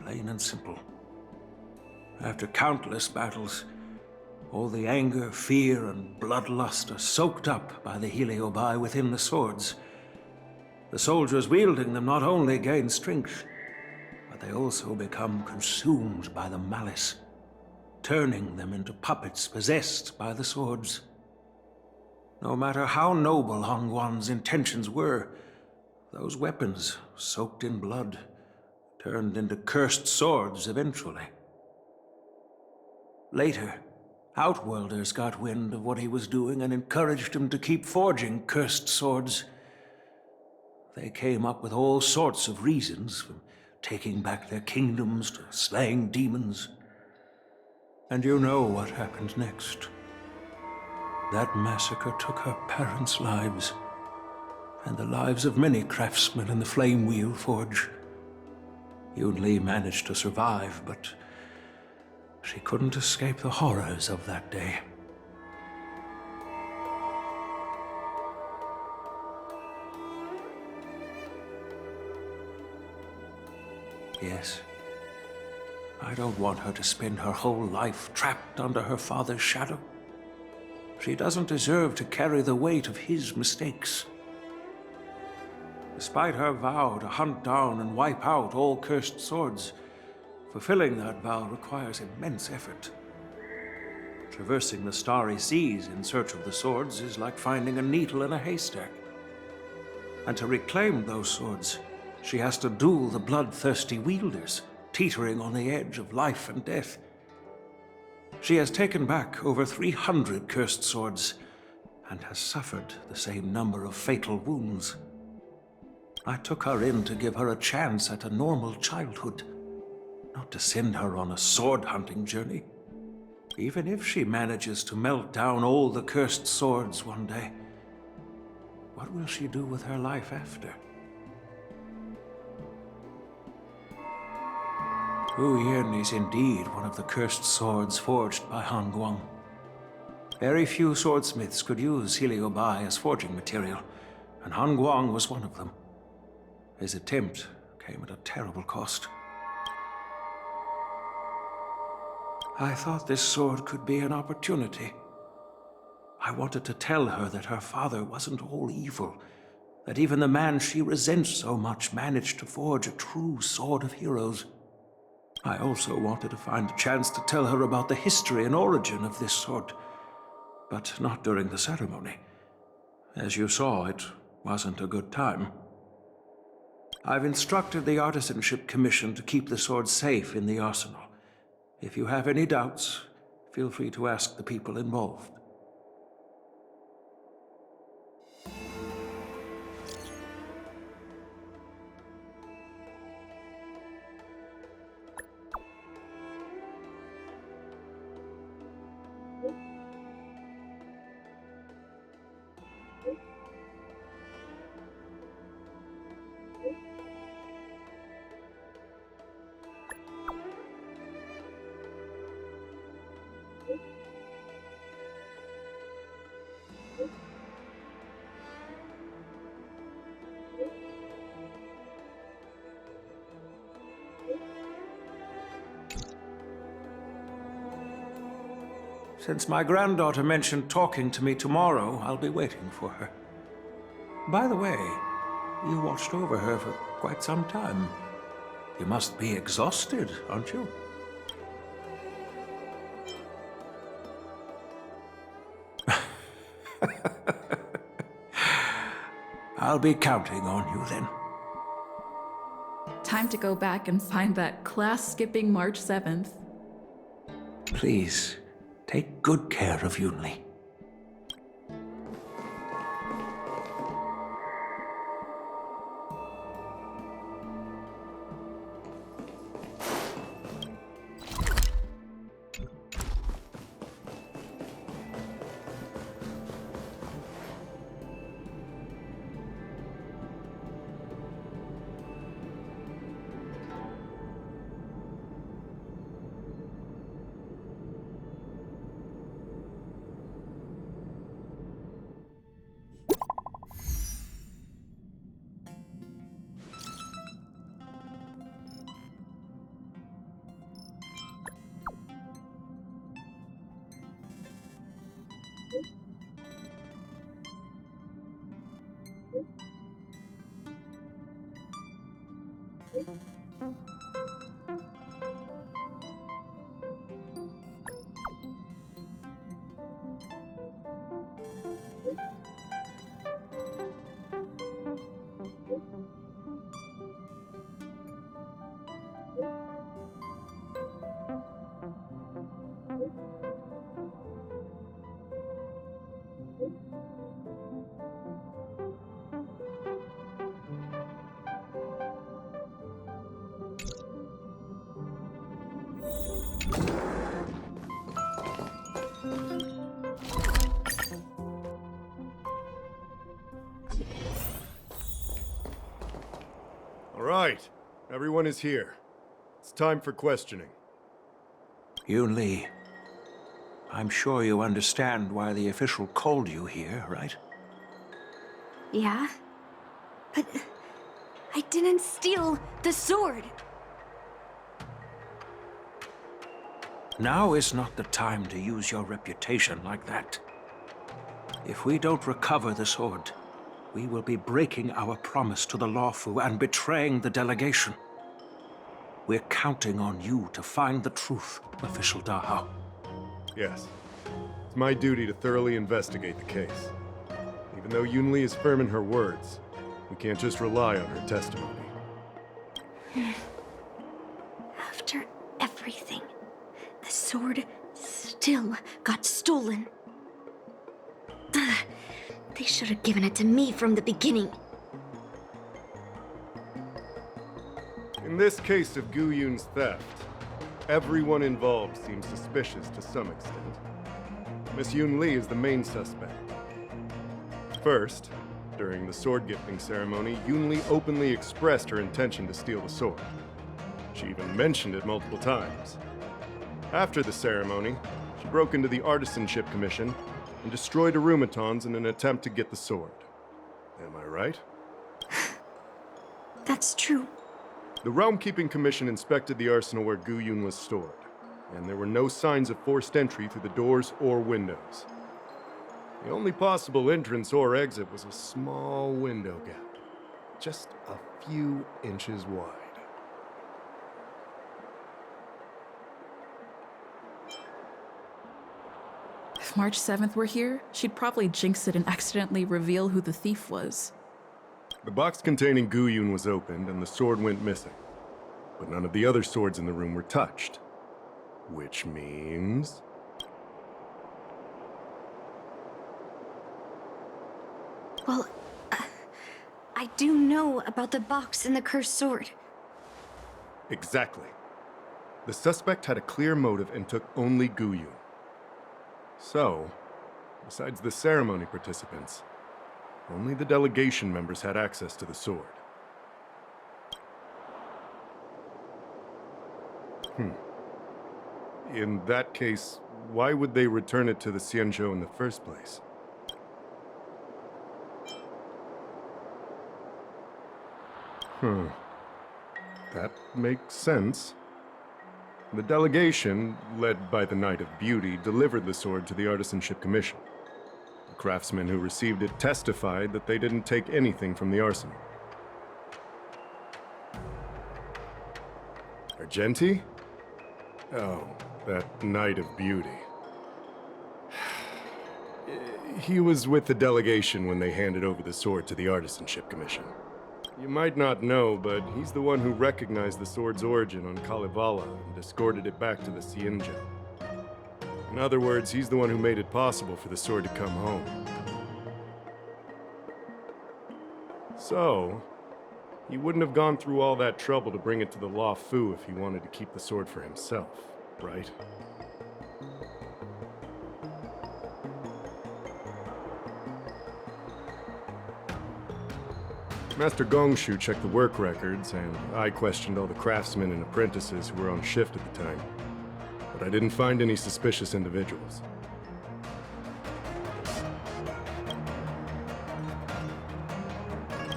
plain and simple. After countless battles, all the anger, fear, and bloodlust are soaked up by the Heliobi within the swords. The soldiers wielding them not only gain strength, but they also become consumed by the malice, turning them into puppets possessed by the swords. No matter how noble Hongwan's intentions were, those weapons, soaked in blood, turned into cursed swords eventually. Later, Outworlders got wind of what he was doing and encouraged him to keep forging cursed swords. They came up with all sorts of reasons, from taking back their kingdoms to slaying demons. And you know what happened next. That massacre took her parents' lives, and the lives of many craftsmen in the Flame Wheel Forge. Yunli managed to survive, but she couldn't escape the horrors of that day. Yes, I don't want her to spend her whole life trapped under her father's shadow. She doesn't deserve to carry the weight of his mistakes. Despite her vow to hunt down and wipe out all cursed swords, fulfilling that vow requires immense effort. Traversing the starry seas in search of the swords is like finding a needle in a haystack. And to reclaim those swords, she has to duel the bloodthirsty wielders, teetering on the edge of life and death. She has taken back over 300 cursed swords, and has suffered the same number of fatal wounds. I took her in to give her a chance at a normal childhood, not to send her on a sword-hunting journey. Even if she manages to melt down all the cursed swords one day, what will she do with her life after? Hu Yin is indeed one of the cursed swords forged by Han Guang. Very few swordsmiths could use Heliobi as forging material, and Han Guang was one of them. His attempt came at a terrible cost. I thought this sword could be an opportunity. I wanted to tell her that her father wasn't all evil, that even the man she resents so much managed to forge a true sword of heroes. I also wanted to find a chance to tell her about the history and origin of this sword, but not during the ceremony. As you saw, it wasn't a good time. I've instructed the Artisanship Commission to keep the sword safe in the arsenal. If you have any doubts, feel free to ask the people involved. Since my granddaughter mentioned talking to me tomorrow, I'll be waiting for her. By the way, you watched over her for quite some time. You must be exhausted, aren't you? I'll be counting on you then. Time to go back and find that class-skipping March 7th. Please, take good care of Yunli. Everyone is here. It's time for questioning. Yun Li, I'm sure you understand why the official called you here, right? Yeah? But I didn't steal the sword! Now is not the time to use your reputation like that. If we don't recover the sword, we will be breaking our promise to the Lawfu and betraying the delegation. We're counting on you to find the truth, Official Dahao. Yes. It's my duty to thoroughly investigate the case. Even though Yun Li is firm in her words, we can't just rely on her testimony. After everything, the sword still got stolen. Ugh, they should have given it to me from the beginning. In this case of Gu Yun's theft, everyone involved seems suspicious to some extent. Miss Yun Li is the main suspect. First, during the sword gifting ceremony, Yun Li openly expressed her intention to steal the sword. She even mentioned it multiple times. After the ceremony, she broke into the Artisanship Commission and destroyed Arumatons in an attempt to get the sword. Am I right? That's true. The Realm Keeping Commission inspected the arsenal where Gu Yun was stored, and there were no signs of forced entry through the doors or windows. The only possible entrance or exit was a small window gap, just a few inches wide. If March 7th were here, she'd probably jinx it and accidentally reveal who the thief was. The box containing Gu Yun was opened and the sword went missing, but none of the other swords in the room were touched. Which means... Well, I do know about the box and the cursed sword. Exactly. The suspect had a clear motive and took only Gu Yun. So, besides the ceremony participants, only the delegation members had access to the sword. In that case, why would they return it to the Xianzhou in the first place? That makes sense. The delegation, led by the Knight of Beauty, delivered the sword to the Artisanship Commission. The craftsmen who received it testified that they didn't take anything from the arsenal. Argenti? Oh, that Knight of Beauty. He was with the delegation when they handed over the sword to the Artisanship Commission. You might not know, but he's the one who recognized the sword's origin on Kalevala and escorted it back to the Xianzhou. In other words, he's the one who made it possible for the sword to come home. So, he wouldn't have gone through all that trouble to bring it to the Lawfu if he wanted to keep the sword for himself, right? Master Gongshu checked the work records, and I questioned all the craftsmen and apprentices who were on shift at the time. But I didn't find any suspicious individuals.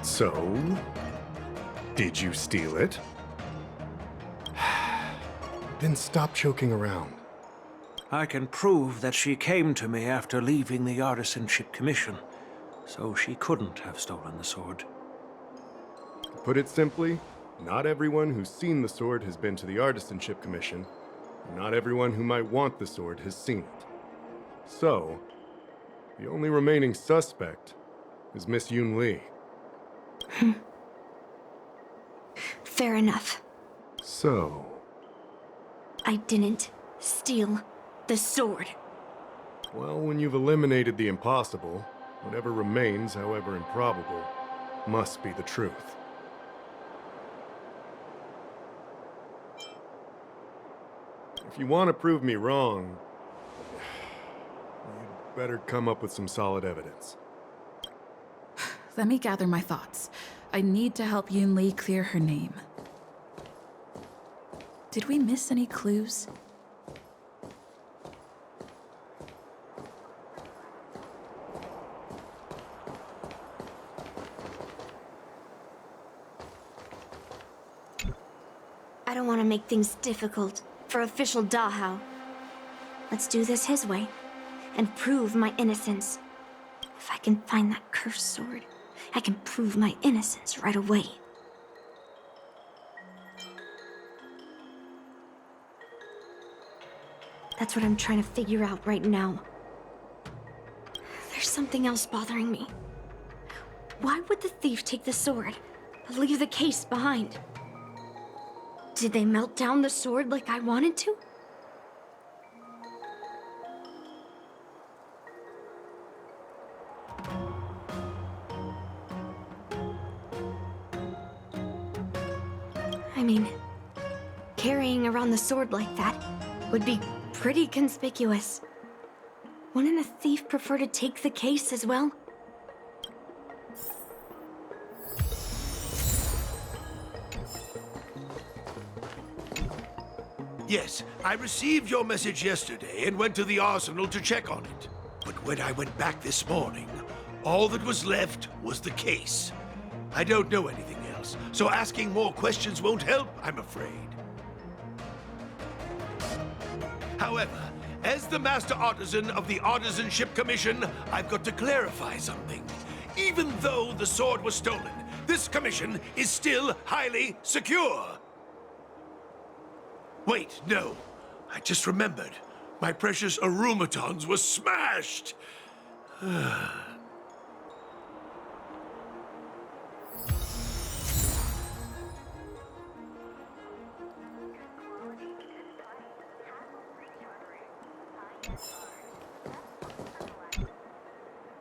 So, did you steal it? Then stop joking around. I can prove that she came to me after leaving the Artisanship Commission, so she couldn't have stolen the sword. To put it simply, not everyone who's seen the sword has been to the Artisanship Commission, and not everyone who might want the sword has seen it. So, the only remaining suspect is Miss Yun Li. Fair enough. So, I didn't steal the sword. well, when you've eliminated the impossible, whatever remains, however improbable, must be the truth. If you want to prove me wrong, you'd better come up with some solid evidence. Let me gather my thoughts. I need to help Yun Li clear her name. Did we miss any clues? I don't want to make things difficult for official Dahao. Let's do this his way and prove my innocence. If I can find that cursed sword, I can prove my innocence right away. That's what I'm trying to figure out right now. There's something else bothering me. Why would the thief take the sword, but leave the case behind? Did they melt down the sword like I wanted to? I mean, carrying around the sword like that would be pretty conspicuous. Wouldn't a thief prefer to take the case as well? Yes, I received your message yesterday and went to the arsenal to check on it. But when I went back this morning, all that was left was the case. I don't know anything else, so asking more questions won't help, I'm afraid. However, as the Master Artisan of the Artisanship Commission, I've got to clarify something. Even though the sword was stolen, this commission is still highly secure. Wait, no. I just remembered. My precious arumatons were smashed!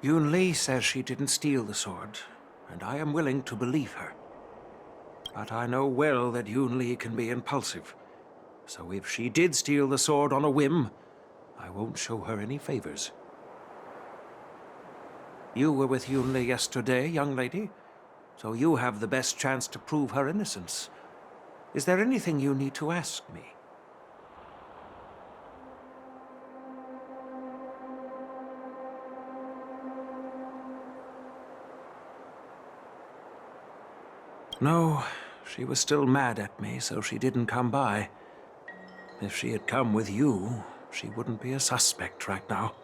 Yun Li says she didn't steal the sword, and I am willing to believe her. But I know well that Yun Li can be impulsive. So if she did steal the sword on a whim, I won't show her any favors. You were with Yun Li yesterday, young lady, so you have the best chance to prove her innocence. Is there anything you need to ask me? No, she was still mad at me, so she didn't come by. If she had come with you, she wouldn't be a suspect right now.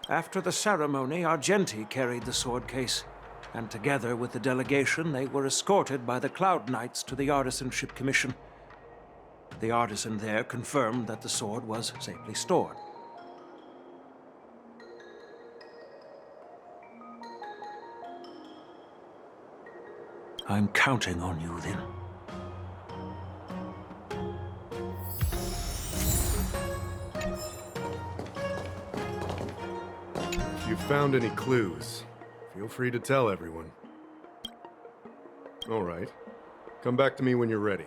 After the ceremony, Argenti carried the sword case, and together with the delegation, they were escorted by the Cloud Knights to the Artisanship Commission. The artisan there confirmed that the sword was safely stored. I'm counting on you, then. If you found any clues, feel free to tell everyone. All right. Come back to me when you're ready.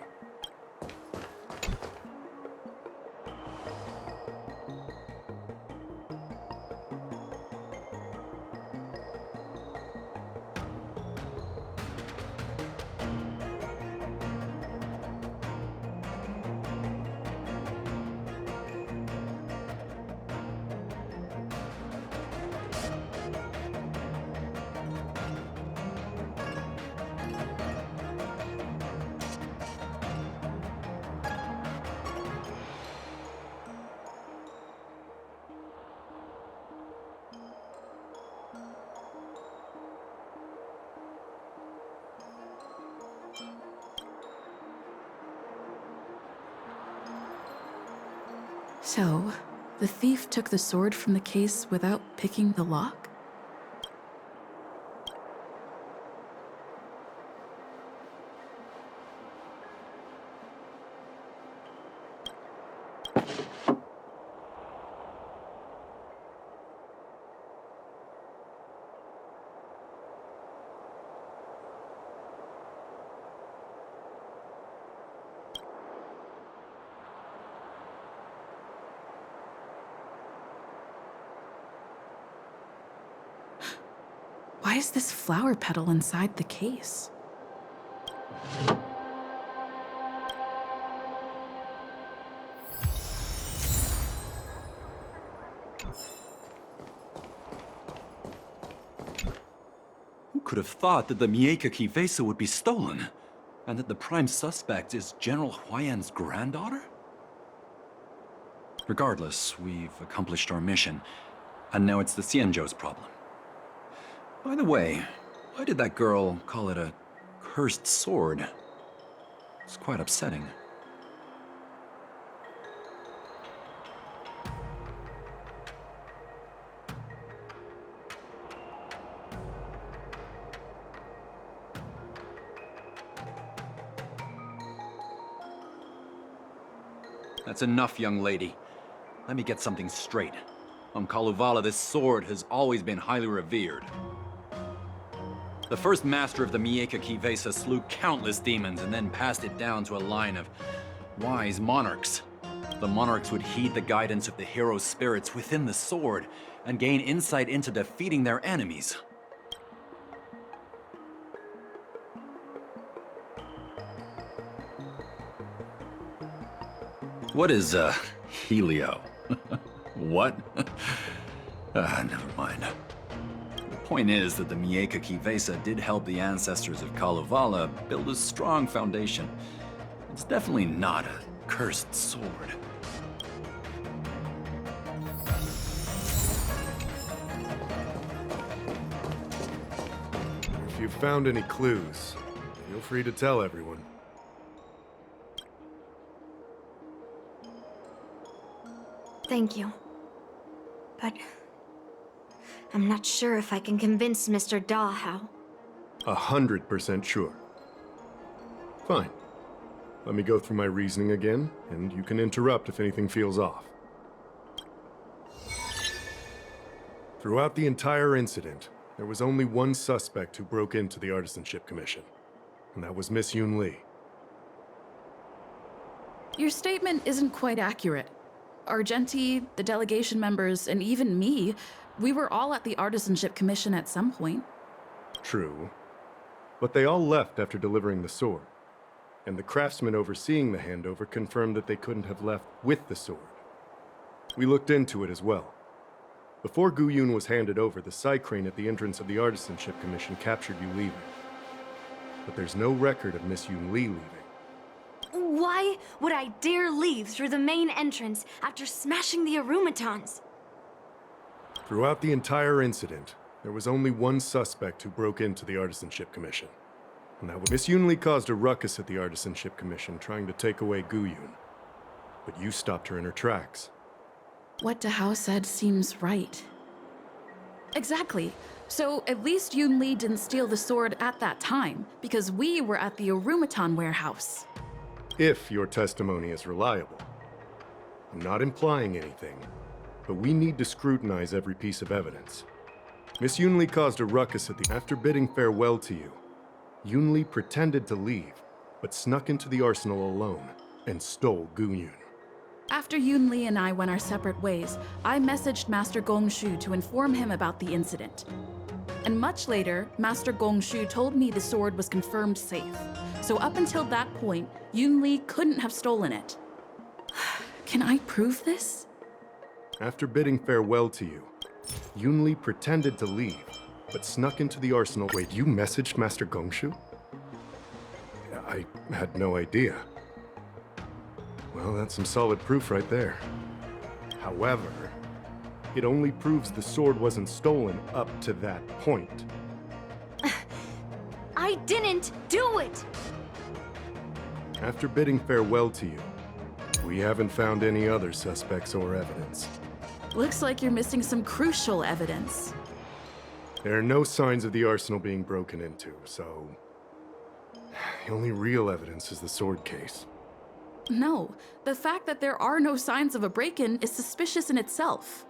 So, the thief took the sword from the case without picking the lock? Why is this flower petal inside the case? could have thought that the Miekaki vesa would be stolen, and that the prime suspect is General Huayan's granddaughter? Regardless, we've accomplished our mission, and now it's the Xianzhou's problem. By the way, why did that girl call it a cursed sword? It's quite upsetting. That's enough, young lady. Let me get something straight. On Kalevala, this sword has always been highly revered. The first master of the Miekaki vesa slew countless demons and then passed it down to a line of wise monarchs. The monarchs would heed the guidance of the hero spirits within the sword and gain insight into defeating their enemies. What is, Helio? What? Never mind. The point is that the Miekaki vesa did help the ancestors of Kalevala build a strong foundation. It's definitely not a cursed sword. If you've found any clues, feel free to tell everyone. Thank you. But I'm not sure if I can convince Mr. Dahao. 100% sure. Fine. Let me go through my reasoning again, and you can interrupt if anything feels off. Throughout the entire incident, there was only one suspect who broke into the Artisanship Commission, and that was Miss Yun Li. Your statement isn't quite accurate. Argenti, the delegation members, and even me, we were all at the Artisanship Commission at some point. True. But they all left after delivering the sword. And the craftsman overseeing the handover confirmed that they couldn't have left with the sword. We looked into it as well. Before Gu Yun was handed over, the side crane at the entrance of the Artisanship Commission captured you leaving. But there's no record of Miss Yun Li leaving. Why would I dare leave through the main entrance after smashing the Arumatons? Throughout the entire incident, there was only one suspect who broke into the Artisanship Commission. And that was Miss Yun Li caused a ruckus at the Artisanship Commission trying to take away Gu Yun. But you stopped her in her tracks. What Dahao said seems right. Exactly. So at least Yun Li didn't steal the sword at that time, because we were at the Arumaton warehouse. If your testimony is reliable. I'm not implying anything, but we need to scrutinize every piece of evidence. Miss Yun Li caused a ruckus at the... After bidding farewell to you, Yun Li pretended to leave, but snuck into the arsenal alone and stole Gu Yun. After Yun Li and I went our separate ways, I messaged Master Gongshu to inform him about the incident. And much later, Master Gongshu told me the sword was confirmed safe. So up until that point, Yun Li couldn't have stolen it. Can I prove this? After bidding farewell to you, Yun Li pretended to leave, but snuck into the arsenal. Wait, you messaged Master Gongshu? I had no idea. Well, that's some solid proof right there. However, it only proves the sword wasn't stolen up to that point. I didn't do it! After bidding farewell to you, we haven't found any other suspects or evidence. Looks like you're missing some crucial evidence. There are no signs of the arsenal being broken into, so... the only real evidence is the sword case. No, the fact that there are no signs of a break-in is suspicious in itself.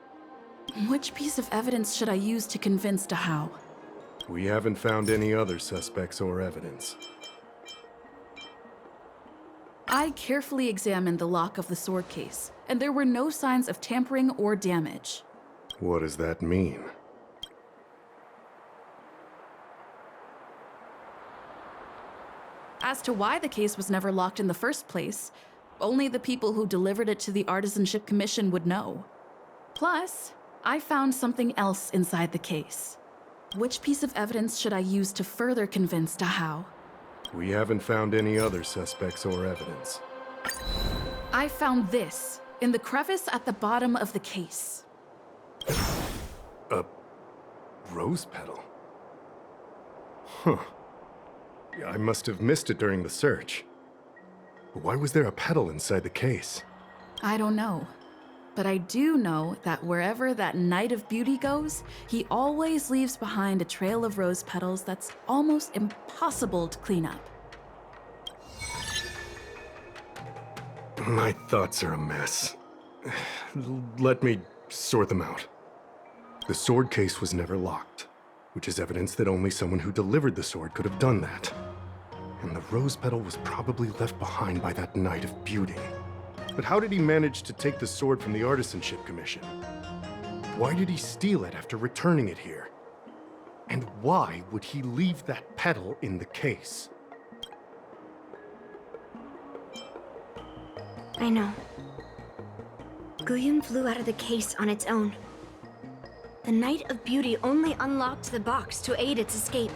Which piece of evidence should I use to convince Dahao? We haven't found any other suspects or evidence. I carefully examined the lock of the sword case, and there were no signs of tampering or damage. What does that mean? As to why the case was never locked in the first place, only the people who delivered it to the Artisanship Commission would know. Plus, I found something else inside the case. Which piece of evidence should I use to further convince Dahao? We haven't found any other suspects or evidence. I found this in the crevice at the bottom of the case. A rose petal? Huh. I must have missed it during the search. Why was there a petal inside the case? I don't know. But I do know that wherever that Knight of Beauty goes, he always leaves behind a trail of rose petals that's almost impossible to clean up. My thoughts are a mess. Let me sort them out. The sword case was never locked, which is evidence that only someone who delivered the sword could have done that. And the rose petal was probably left behind by that Knight of Beauty. But how did he manage to take the sword from the Artisanship Commission? Why did he steal it after returning it here? And why would he leave that petal in the case? I know. Guyun flew out of the case on its own. The Knight of Beauty only unlocked the box to aid its escape.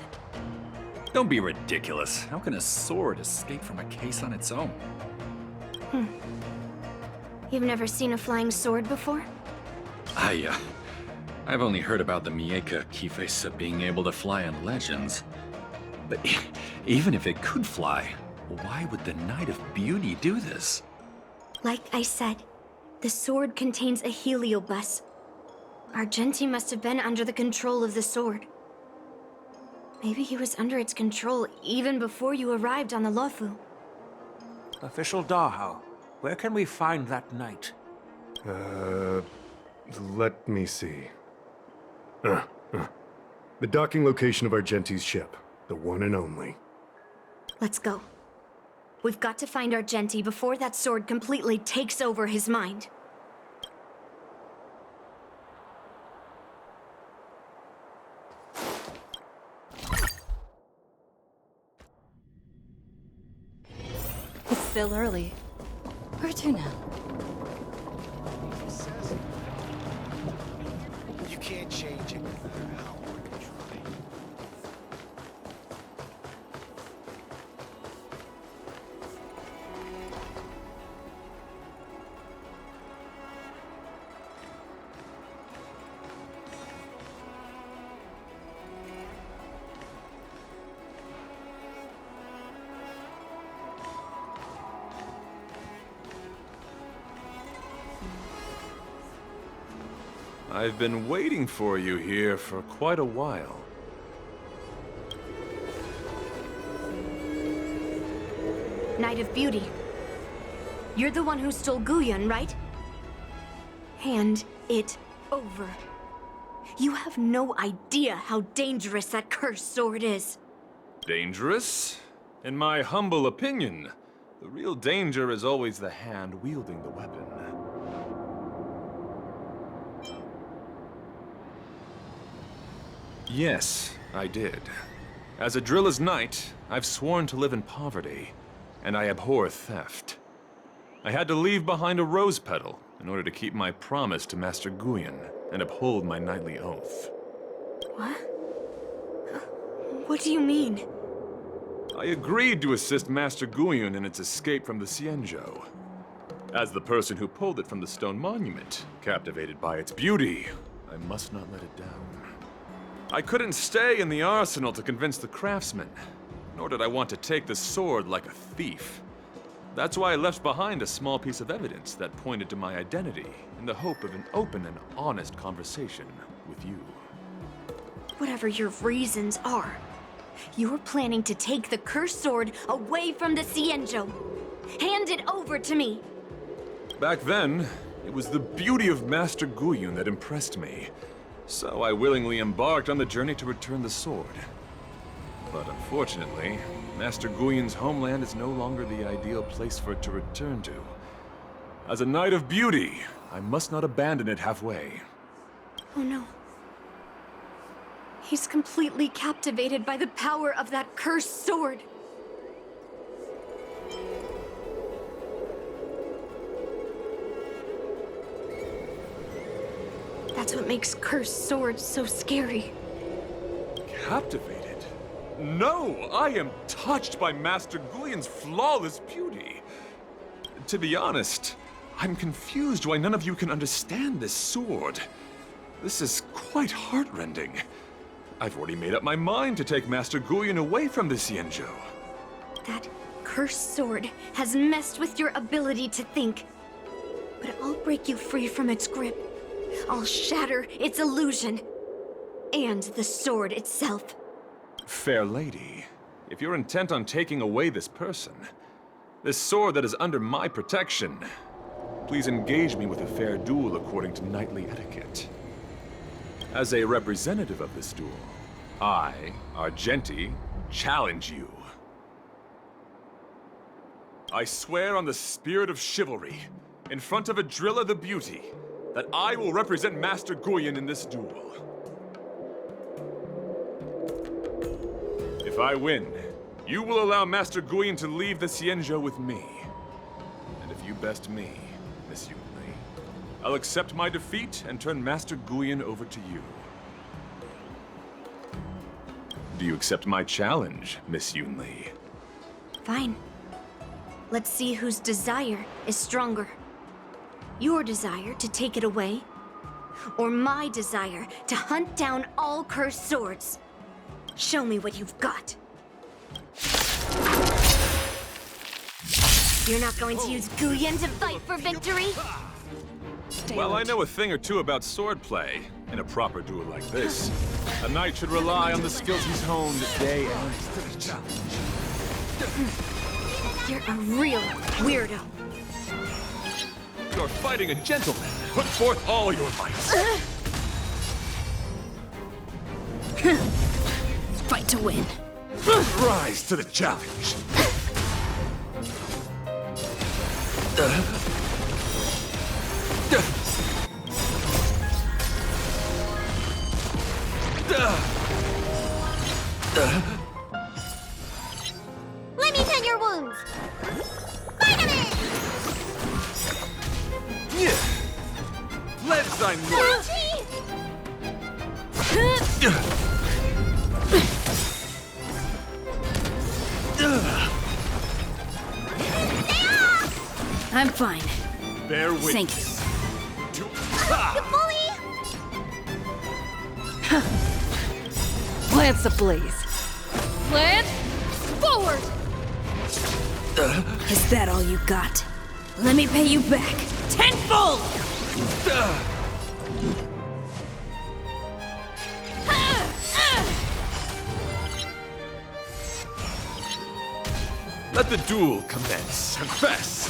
Don't be ridiculous. How can a sword escape from a case on its own? You've never seen a flying sword before? I've only heard about the Mieka Kifesa being able to fly in legends. But even if it could fly, why would the Knight of Beauty do this? Like I said, the sword contains a heliobus. Argenti must have been under the control of the sword. Maybe he was under its control even before you arrived on the Lofu. Official Dahao, where can we find that knight? Let me see. The docking location of Argenti's ship. The one and only. Let's go. We've got to find Argenti before that sword completely takes over his mind. It's still early. Where to now? You can't change it no matter how hard you try. I've been waiting for you here for quite a while. Knight of Beauty. You're the one who stole Guyun, right? Hand it over. You have no idea how dangerous that cursed sword is. Dangerous? In my humble opinion, the real danger is always the hand wielding the weapon. Yes, I did. As a Drilla's knight, I've sworn to live in poverty, and I abhor theft. I had to leave behind a rose petal in order to keep my promise to Master Guyun and uphold my knightly oath. What? What do you mean? I agreed to assist Master Guyun in its escape from the Xianzhou. As the person who pulled it from the stone monument, captivated by its beauty, I must not let it down. I couldn't stay in the arsenal to convince the craftsman, nor did I want to take the sword like a thief. That's why I left behind a small piece of evidence that pointed to my identity in the hope of an open and honest conversation with you. Whatever your reasons are, you're planning to take the cursed sword away from the Xianzhou. Hand it over to me! Back then, it was the beauty of Master Guyun that impressed me. So I willingly embarked on the journey to return the sword. But unfortunately, Master Guyun's homeland is no longer the ideal place for it to return to. As a Knight of Beauty, I must not abandon it halfway. Oh no. He's completely captivated by the power of that cursed sword. That's what makes cursed swords so scary. captivated. No, I am touched by Master Guyon's flawless beauty. To be honest, I'm confused why none of you can understand this sword. This is quite heartrending. I've already made up my mind to take Master Guyon away from the Xianzhou. That cursed sword has messed with your ability to think. But I'll break you free from its grip. I'll shatter its illusion. And the sword itself. Fair lady, if you're intent on taking away this person, this sword that is under my protection, please engage me with a fair duel according to knightly etiquette. As a representative of this duel, I, Argenti, challenge you. I swear on the spirit of chivalry, in front of Adrilla the Beauty, that I will represent Master Guyon in this duel. If I win, you will allow Master Guyon to leave the Xianzhou with me. And if you best me, Miss Yunli, I'll accept my defeat and turn Master Guyon over to you. Do you accept my challenge, Miss Yunli? Fine. Let's see whose desire is stronger. Your desire to take it away, or my desire to hunt down all cursed swords. Show me what you've got. You're not going to use Guyon to fight for victory? Well, I know a thing or two about swordplay. In a proper duel like this, a knight should rely on the skills he's honed day and night. You're a real weirdo. You're fighting a gentleman. Put forth all your might. Fight to win. Rise to the challenge. Let me tend your wounds. Vitamin! Let thy noise. I'm fine. Bear witness. Thank you. Lance ablaze. Lance, forward! Is that all you got? Let me pay you back. Tenfold! Let the duel commence. Confess.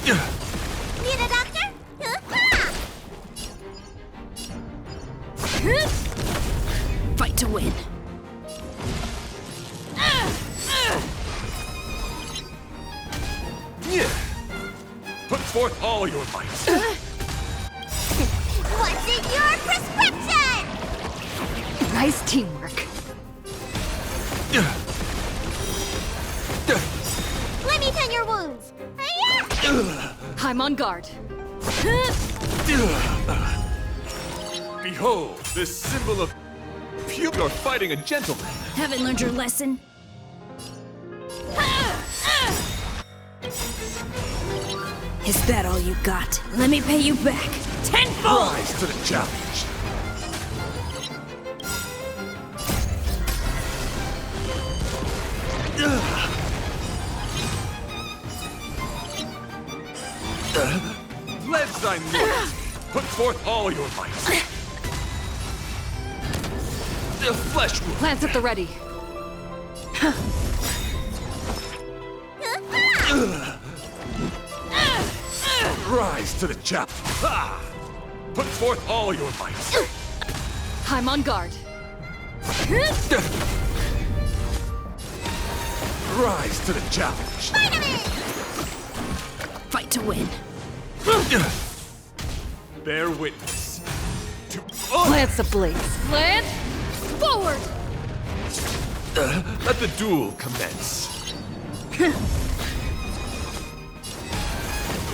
Need a doctor? Fight to win. Put forth all your might. What's in your prescription? Nice teamwork. Let me tend your wounds. I'm on guard. Behold, this symbol of pure. You're fighting a gentleman. Haven't learned your lesson? Is that all you got? Let me pay you back. Tenfold! Rise to the challenge. Let thy noise. Put forth all your might. The flesh wound. Lance at the ready. Rise to the challenge. Put forth all your might. I'm on guard. Rise to the challenge. Fight to win. Bear witness. To Lance ablaze. Lance, forward! let the duel commence.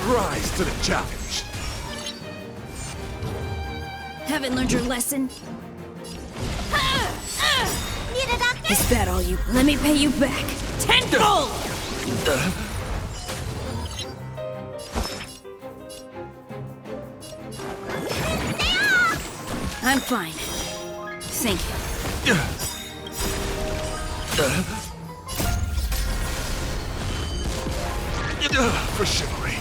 Rise to the challenge. Haven't learned your lesson? Is that all you? Let me pay you back. Tenfold! I'm fine. Thank you. For chivalry.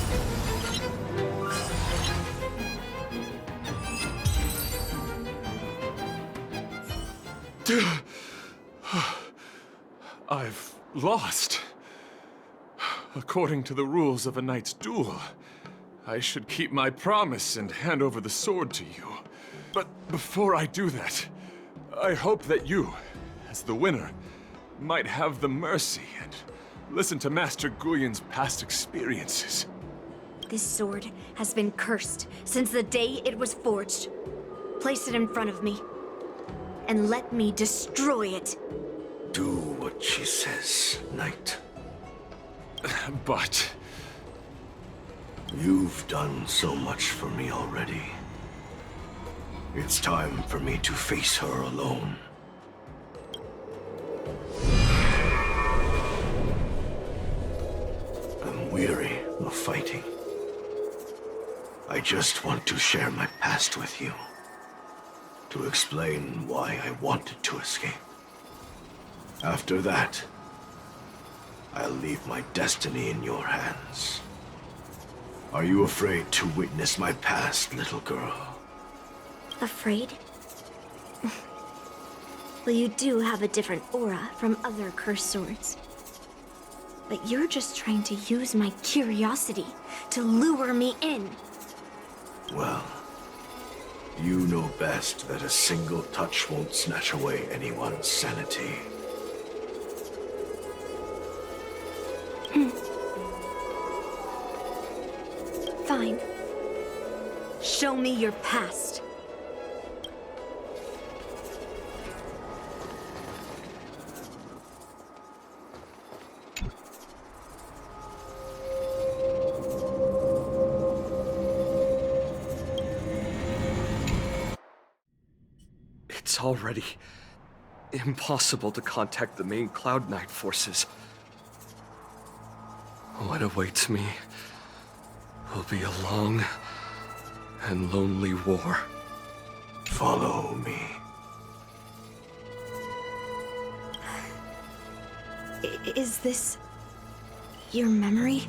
I've lost. According to the rules of a knight's duel, I should keep my promise and hand over the sword to you. But before I do that, I hope that you, as the winner, might have the mercy and listen to Master Guyon's past experiences. This sword has been cursed since the day it was forged. Place it in front of me, and let me destroy it. Do what she says, Knight. But... You've done so much for me already. It's time for me to face her alone. I'm weary of fighting. I just want to share my past with you. To explain why I wanted to escape. After that, I'll leave my destiny in your hands. Are you afraid to witness my past, little girl? Afraid? Well, you do have a different aura from other cursed swords. But you're just trying to use my curiosity to lure me in. Well, you know best that a single touch won't snatch away anyone's sanity. Fine. Show me your past. It's already impossible to contact the main Cloud Knight forces. What awaits me will be a long and lonely war. Follow me. Is this your memory?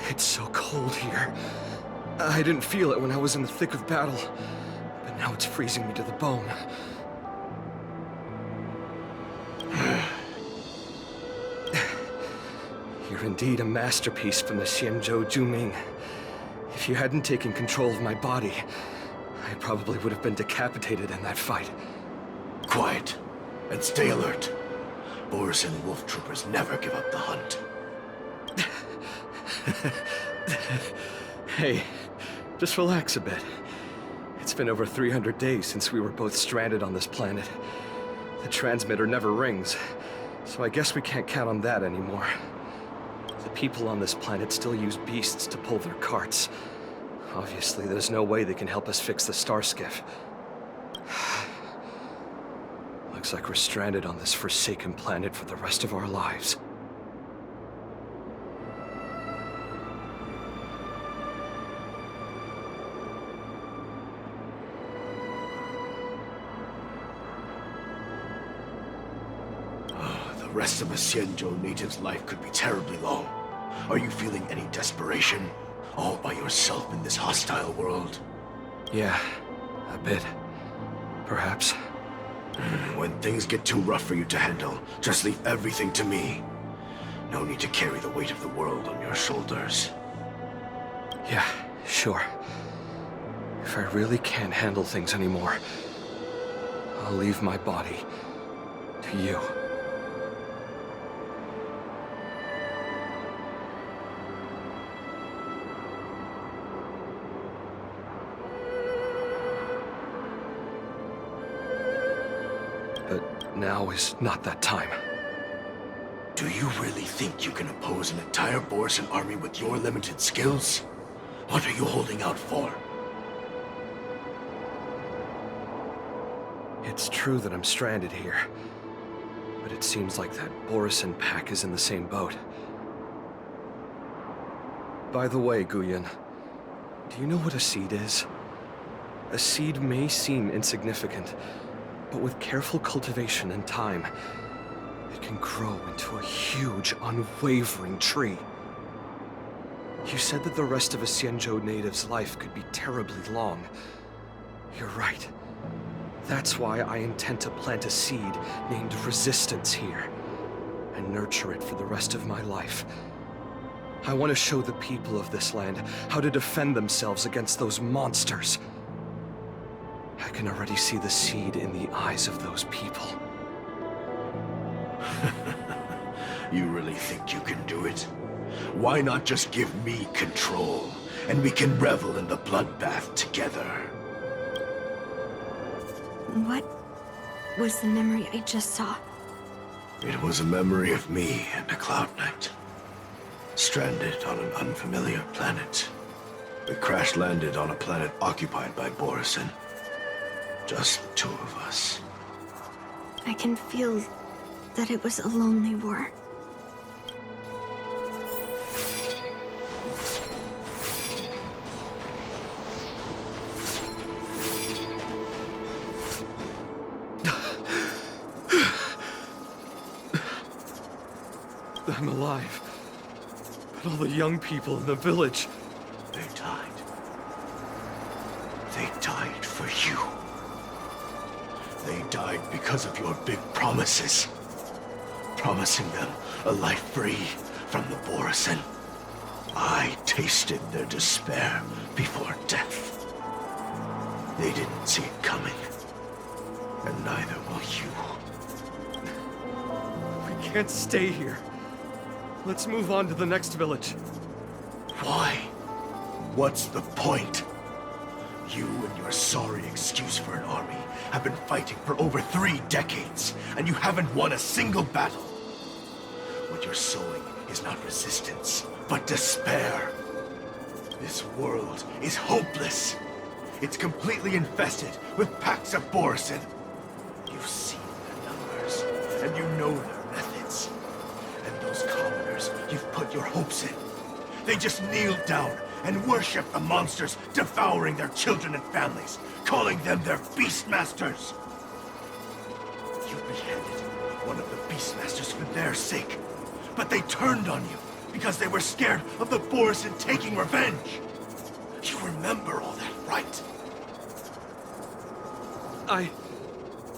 It's so cold here. I didn't feel it when I was in the thick of battle, but now it's freezing me to the bone. You're indeed a masterpiece from the Xianzhou Juming. If you hadn't taken control of my body, I probably would have been decapitated in that fight. Quiet, and stay alert. Boris and Wolf Troopers never give up the hunt. Hey, just relax a bit. It's been over 300 days since we were both stranded on this planet. The transmitter never rings, so I guess we can't count on that anymore. The people on this planet still use beasts to pull their carts. Obviously, there's no way they can help us fix the star skiff. Looks like we're stranded on this forsaken planet for the rest of our lives. The rest of a Xianzhou native's life could be terribly long. Are you feeling any desperation? All by yourself in this hostile world? Yeah, a bit. Perhaps. When things get too rough for you to handle, just leave everything to me. No need to carry the weight of the world on your shoulders. Yeah, sure. If I really can't handle things anymore, I'll leave my body to you. But now is not that time. Do you really think you can oppose an entire Borisan army with your limited skills? What are you holding out for? It's true that I'm stranded here, but it seems like that Borisan pack is in the same boat. By the way, Guyun, do you know what a seed is? A seed may seem insignificant, but with careful cultivation and time, it can grow into a huge, unwavering tree. You said that the rest of a Xianzhou native's life could be terribly long. You're right. That's why I intend to plant a seed named Resistance here, and nurture it for the rest of my life. I want to show the people of this land how to defend themselves against those monsters. I can already see the seed in the eyes of those people. You really think you can do it? Why not just give me control, and we can revel in the bloodbath together? What was the memory I just saw? It was a memory of me and a Cloud Knight. Stranded on an unfamiliar planet. We crash-landed on a planet occupied by Borisan. Just two of us. I can feel that it was a lonely war. I'm alive. But all the young people in the village... They died. They died for you. They died because of your big promises. Promising them a life free from the Borisan. I tasted their despair before death. They didn't see it coming. And neither will you. We can't stay here. Let's move on to the next village. Why? What's the point? You and your sorry excuse for an army have been fighting for over 3 decades, and you haven't won a single battle. What you're sowing is not resistance, but despair. This world is hopeless. It's completely infested with packs of Borisan. You've seen their numbers, and you know their methods. And those commoners you've put your hopes in. They just kneel down and worship the monsters devouring their children and families, calling them their Beastmasters. You beheaded one of the Beastmasters for their sake, but they turned on you because they were scared of the Borisan taking revenge. You remember all that, right?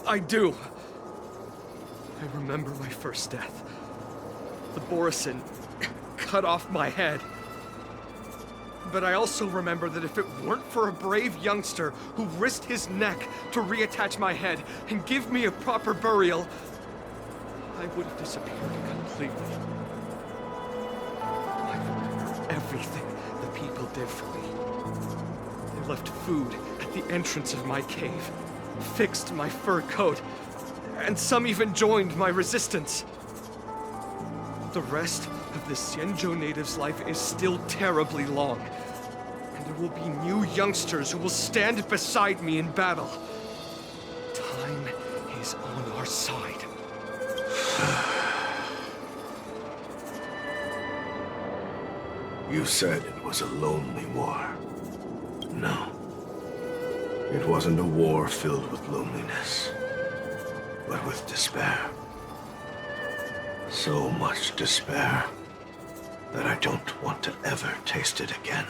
I do. I remember my first death. The Borisan cut off my head. But I also remember that if it weren't for a brave youngster who risked his neck to reattach my head and give me a proper burial, I would have disappeared completely. I remember everything the people did for me. They left food at the entrance of my cave, fixed my fur coat, and some even joined my resistance. The rest of the Xianzhou native's life is still terribly long, and there will be new youngsters who will stand beside me in battle. Time is on our side. You said it was a lonely war. No. It wasn't a war filled with loneliness, but with despair. So much despair that I don't want to ever taste it again.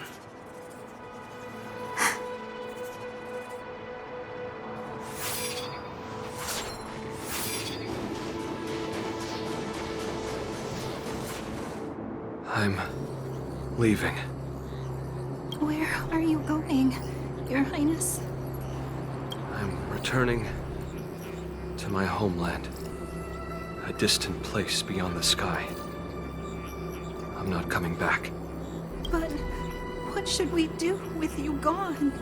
I'm leaving. Where are you going, Your Highness? I'm returning to my homeland. A distant place beyond the sky. I'm not coming back. But what should we do with you gone?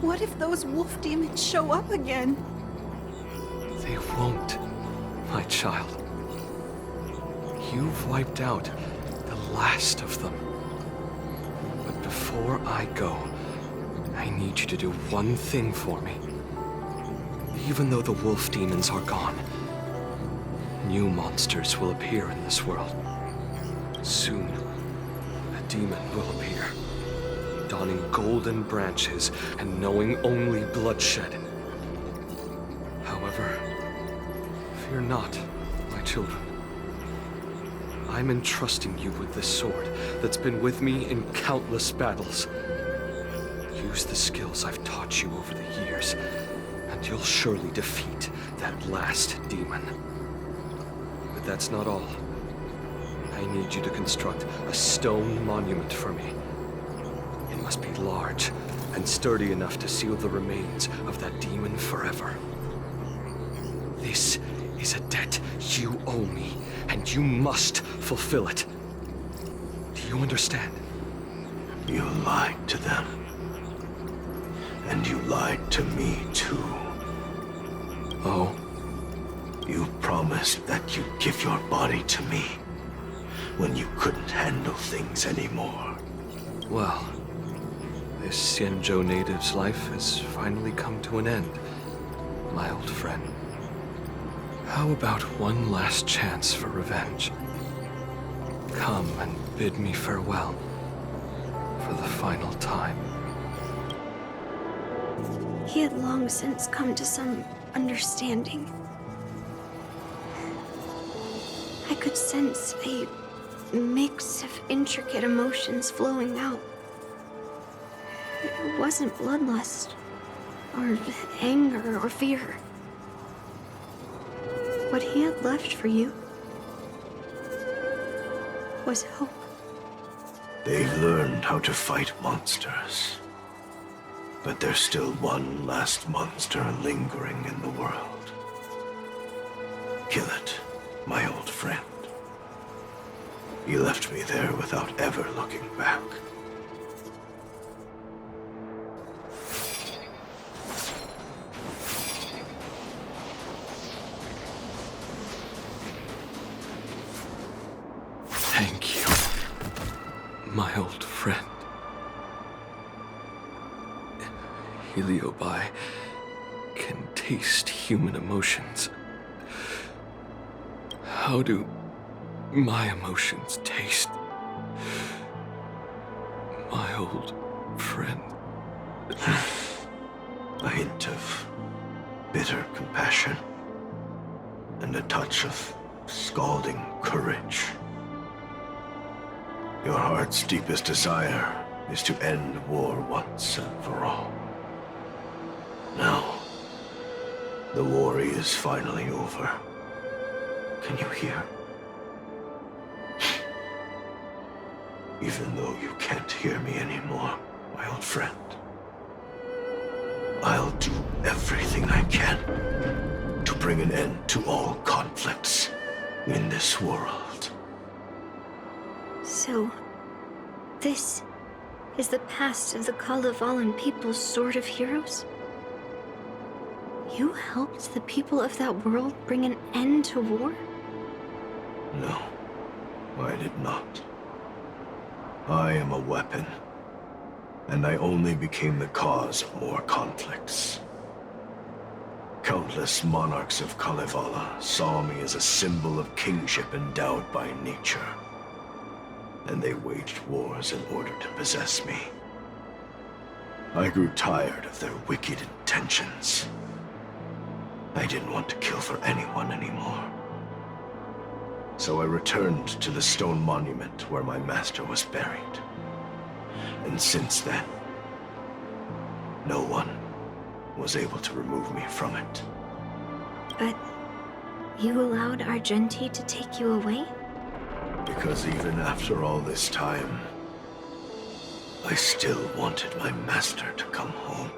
What if those wolf demons show up again? They won't, my child. You've wiped out the last of them. But before I go, I need you to do one thing for me. Even though the wolf demons are gone, new monsters will appear in this world. Soon, a demon will appear, donning golden branches and knowing only bloodshed. However, fear not, my children. I'm entrusting you with this sword that's been with me in countless battles. Use the skills I've taught you over the years, and you'll surely defeat that last demon. But that's not all. I need you to construct a stone monument for me. It must be large and sturdy enough to seal the remains of that demon forever. This is a debt you owe me, and you must fulfill it. Do you understand? You lied to them. And you lied to me, too. Oh? You promised that you'd give your body to me when you couldn't handle things anymore. Well, this Xianzhou native's life has finally come to an end, my old friend. How about one last chance for revenge? Come and bid me farewell for the final time. He had long since come to some understanding. I could sense a mix of intricate emotions flowing out. It wasn't bloodlust, or anger, or fear. What he had left for you was hope. They've learned how to fight monsters. But there's still one last monster lingering in the world. Kill it, my old friend. He left me there without ever looking back. Thank you, my old friend. Heliobi can taste human emotions. How do my emotions taste? My old friend. A hint of bitter compassion and a touch of scalding courage. Your heart's deepest desire is to end war once and for all. Now, the war is finally over. Can you hear? Even though you can't hear me anymore, my old friend, I'll do everything I can to bring an end to all conflicts in this world. So, this is the past of the Kalevalan people's Sword of Heroes? You helped the people of that world bring an end to war? No, I did not. I am a weapon, and I only became the cause of more conflicts. Countless monarchs of Kalevala saw me as a symbol of kingship endowed by nature, and they waged wars in order to possess me. I grew tired of their wicked intentions. I didn't want to kill for anyone anymore. So I returned to the stone monument where my master was buried. And since then, no one was able to remove me from it. But you allowed Argenti to take you away? Because even after all this time, I still wanted my master to come home.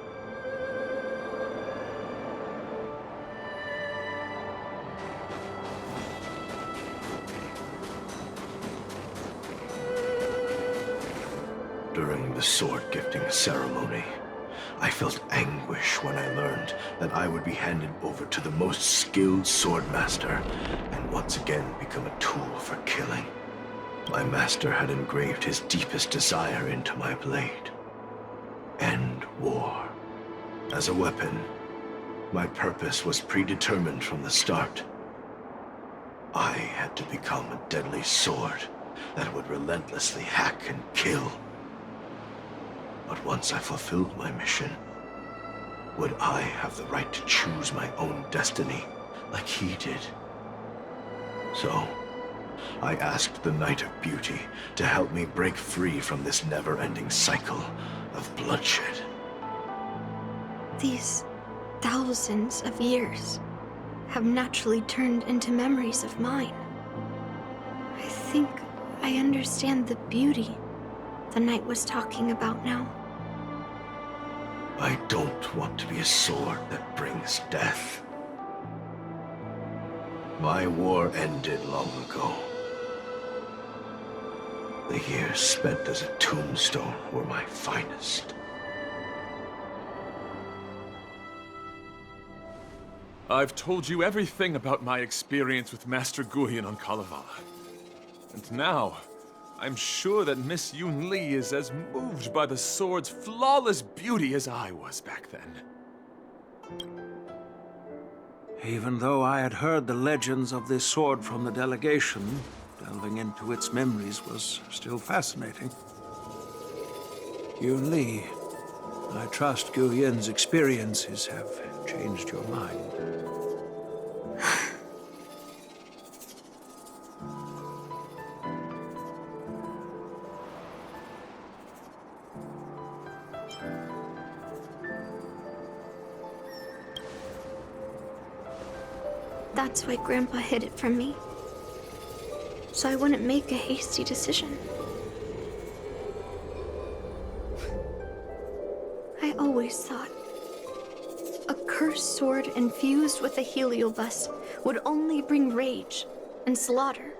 During the sword gifting ceremony, I felt anguish when I learned that I would be handed over to the most skilled swordmaster and once again become a tool for killing. My master had engraved his deepest desire into my blade. End war. As a weapon, my purpose was predetermined from the start. I had to become a deadly sword that would relentlessly hack and kill. But once I fulfilled my mission, would I have the right to choose my own destiny like he did? So, I asked the Knight of Beauty to help me break free from this never-ending cycle of bloodshed. These thousands of years have naturally turned into memories of mine. I think I understand the beauty the knight was talking about now. I don't want to be a sword that brings death. My war ended long ago. The years spent as a tombstone were my finest. I've told you everything about my experience with Master Guyon on Kalevala. And now, I'm sure that Miss Yoon Lee is as moved by the sword's flawless beauty as I was back then. Even though I had heard the legends of this sword from the delegation, delving into its memories was still fascinating. Yoon Lee, I trust Guyon's experiences have changed your mind. That's why Grandpa hid it from me. So I wouldn't make a hasty decision. I always thought a cursed sword infused with a heliobus would only bring rage and slaughter.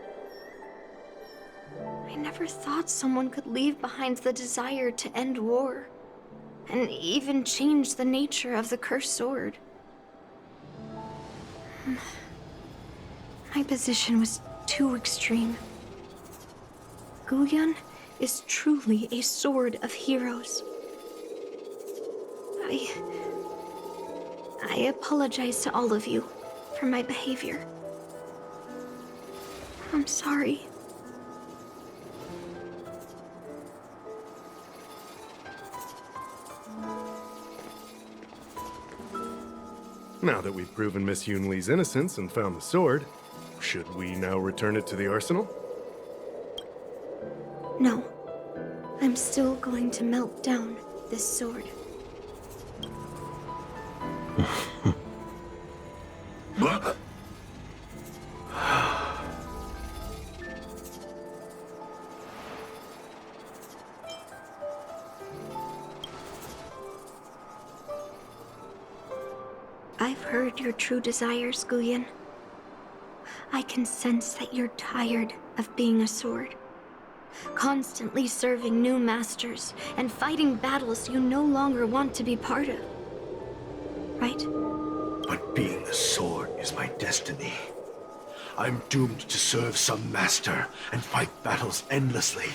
I never thought someone could leave behind the desire to end war, and even change the nature of the cursed sword. My position was too extreme. Guyon is truly a sword of heroes. I apologize to all of you for my behavior. I'm sorry. Now that we've proven Miss Yoon Lee's innocence and found the sword, should we now return it to the arsenal? No. I'm still going to melt down this sword. I've heard your true desires, Guyon. I can sense that you're tired of being a sword. Constantly serving new masters and fighting battles you no longer want to be part of. Right? But being a sword is my destiny. I'm doomed to serve some master and fight battles endlessly.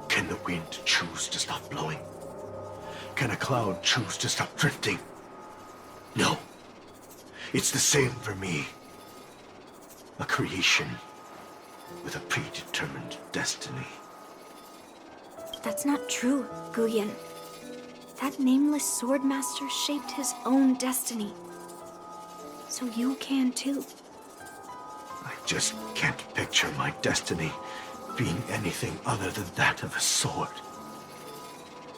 Can the wind choose to stop blowing? Can a cloud choose to stop drifting? No. It's the same for me. A creation with a predetermined destiny. That's not true, Guyon. That nameless swordmaster shaped his own destiny. So you can too. I just can't picture my destiny being anything other than that of a sword.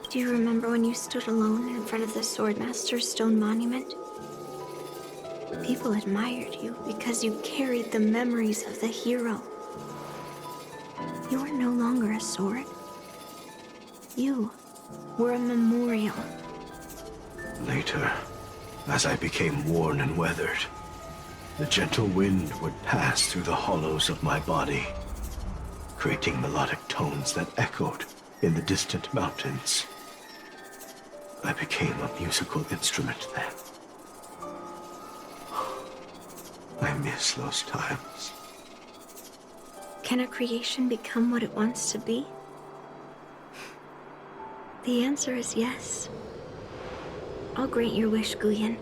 Do you remember when you stood alone in front of the swordmaster's stone monument? People admired you because you carried the memories of the hero. You were no longer a sword. You were a memorial. Later, as I became worn and weathered, the gentle wind would pass through the hollows of my body, creating melodic tones that echoed in the distant mountains. I became a musical instrument then. I miss those times. Can a creation become what it wants to be? The answer is yes. I'll grant your wish, Guyan,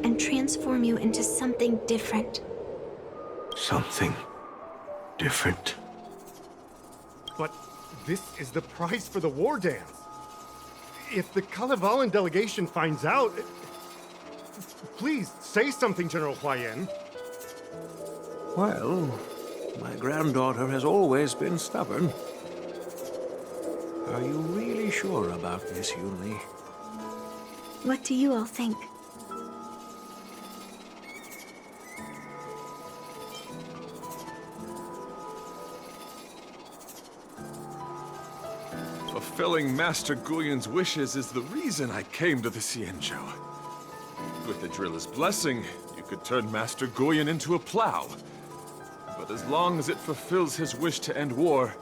and transform you into something different. Something different? But this is the prize for the war dance. If the Kalevalan delegation finds out... Please, say something, General Huayan. Well, my granddaughter has always been stubborn. Are you really sure about this, Yunli? What do you all think? Fulfilling Master Guyan's wishes is the reason I came to the Xianzhou. With the Drilla's blessing, you could turn Master Guyan into a plow. But as long as it fulfills his wish to end war,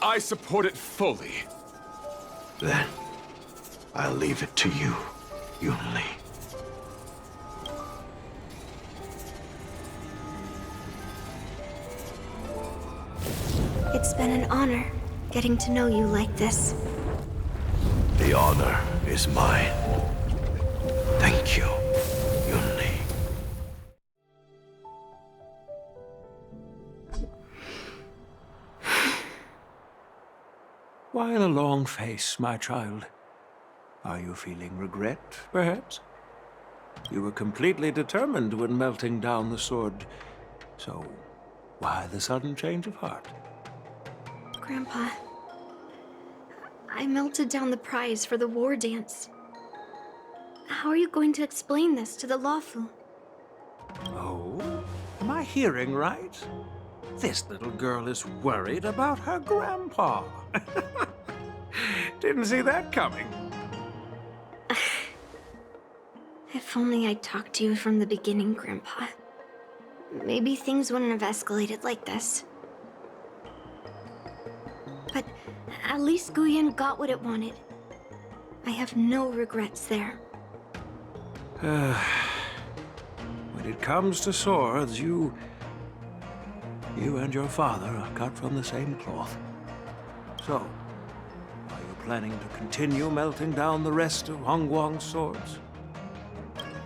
I support it fully. Then, I'll leave it to you, Yunli. It's been an honor getting to know you like this. The honor is mine. Thank you, Yunli. Why the long face, my child? Are you feeling regret, perhaps? You were completely determined when melting down the sword. So, why the sudden change of heart? Grandpa, I melted down the prize for the war dance. How are you going to explain this to the Lawfu? Oh? Am I hearing right? This little girl is worried about her grandpa. Didn't see that coming. If only I'd talked to you from the beginning, Grandpa. Maybe things wouldn't have escalated like this. But at least Guyan got what it wanted. I have no regrets there. When it comes to swords, you and your father are cut from the same cloth. So, are you planning to continue melting down the rest of Hongguang's swords?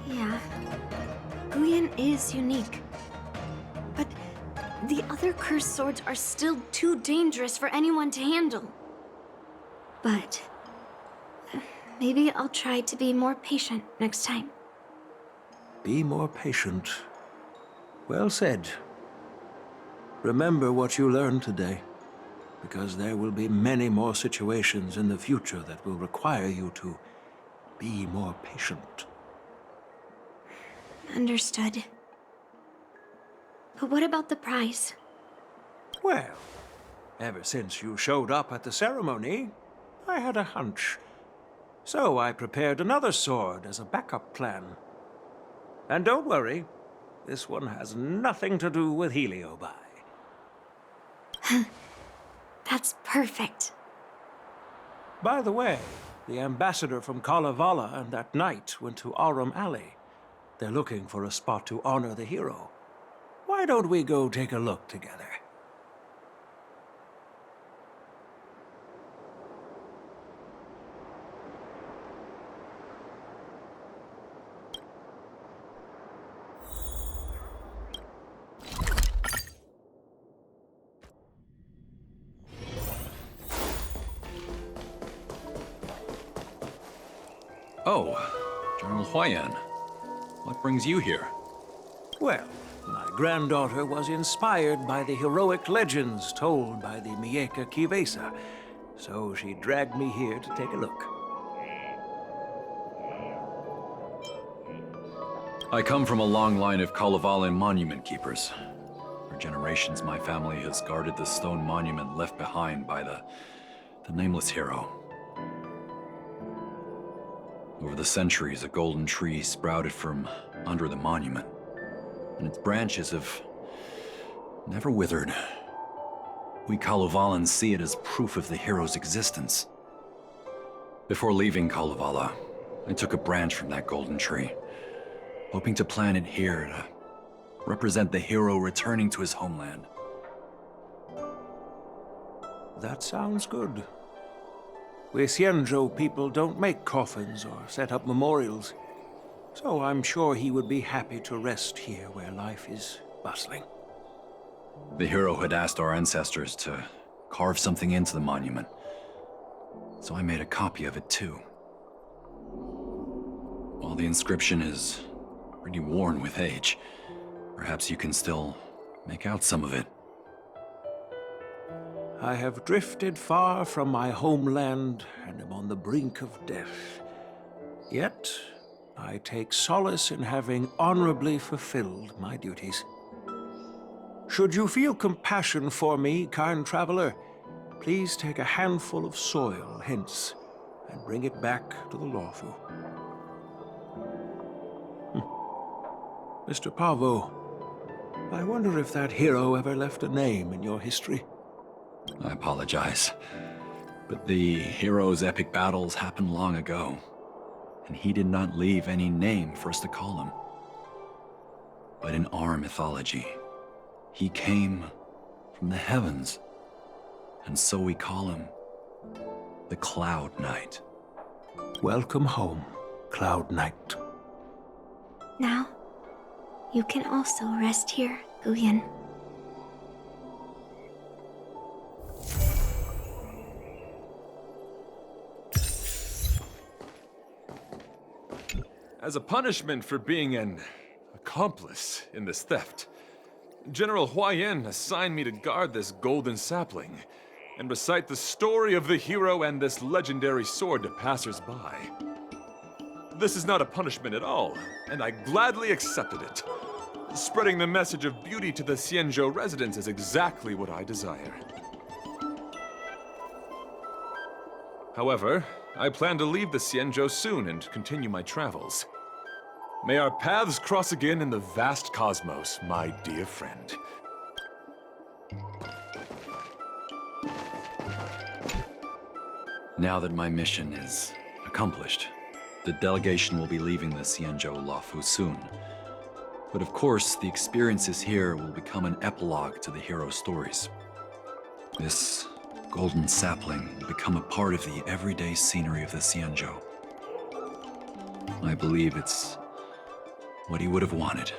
Yeah. Guyan is unique. But the other cursed swords are still too dangerous for anyone to handle. But maybe I'll try to be more patient next time. Be more patient. Well said. Remember what you learned today, because there will be many more situations in the future that will require you to be more patient. Understood. But what about the prize? Well, ever since you showed up at the ceremony, I had a hunch. So I prepared another sword as a backup plan. And don't worry, this one has nothing to do with Heliobi. That's perfect. By the way, the ambassador from Kalevala and that knight went to Arum Alley. They're looking for a spot to honor the hero. Why don't we go take a look together? Oh, General Huayan. What brings you here? Well, my granddaughter was inspired by the heroic legends told by the Mieka Kivesa, so she dragged me here to take a look. I come from a long line of Kalevalan monument keepers. For generations, my family has guarded the stone monument left behind by the nameless hero. Over the centuries, a golden tree sprouted from under the monument, and its branches have never withered. We Kalevalans see it as proof of the hero's existence. Before leaving Kalevala, I took a branch from that golden tree, hoping to plant it here to represent the hero returning to his homeland. That sounds good. We Xianzhou people don't make coffins or set up memorials, so I'm sure he would be happy to rest here where life is bustling. The hero had asked our ancestors to carve something into the monument, so I made a copy of it too. While the inscription is pretty worn with age, perhaps you can still make out some of it. I have drifted far from my homeland and am on the brink of death. Yet, I take solace in having honorably fulfilled my duties. Should you feel compassion for me, kind traveler, please take a handful of soil hence and bring it back to the Lawfu. Mr. Pavo, I wonder if that hero ever left a name in your history. I apologize, but the hero's epic battles happened long ago, and he did not leave any name for us to call him. But in our mythology, he came from the heavens, and so we call him the Cloud Knight. Welcome home, Cloud Knight. Now, you can also rest here, Guyan. As a punishment for being an accomplice in this theft, General Huayan assigned me to guard this golden sapling and recite the story of the hero and this legendary sword to passers-by. This is not a punishment at all, and I gladly accepted it. Spreading the message of beauty to the Xianzhou residents is exactly what I desire. However, I plan to leave the Xianzhou soon and continue my travels. May our paths cross again in the vast cosmos, my dear friend. Now that my mission is accomplished, the delegation will be leaving the Xianzhou Lawfu soon. But of course, the experiences here will become an epilogue to the hero's stories. This golden sapling will become a part of the everyday scenery of the Xianzhou. I believe it's what he would have wanted.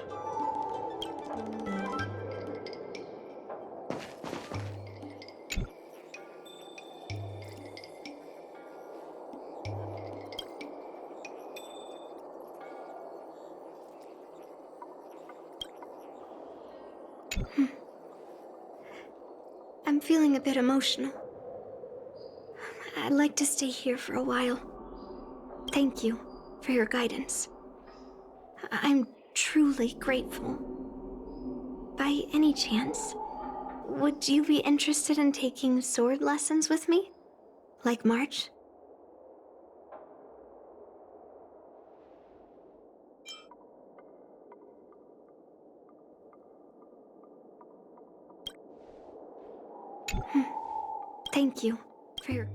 I'm feeling a bit emotional. I'd like to stay here for a while. Thank you for your guidance. I'm truly grateful. By any chance, would you be interested in taking sword lessons with me? Like March? Thank you for your...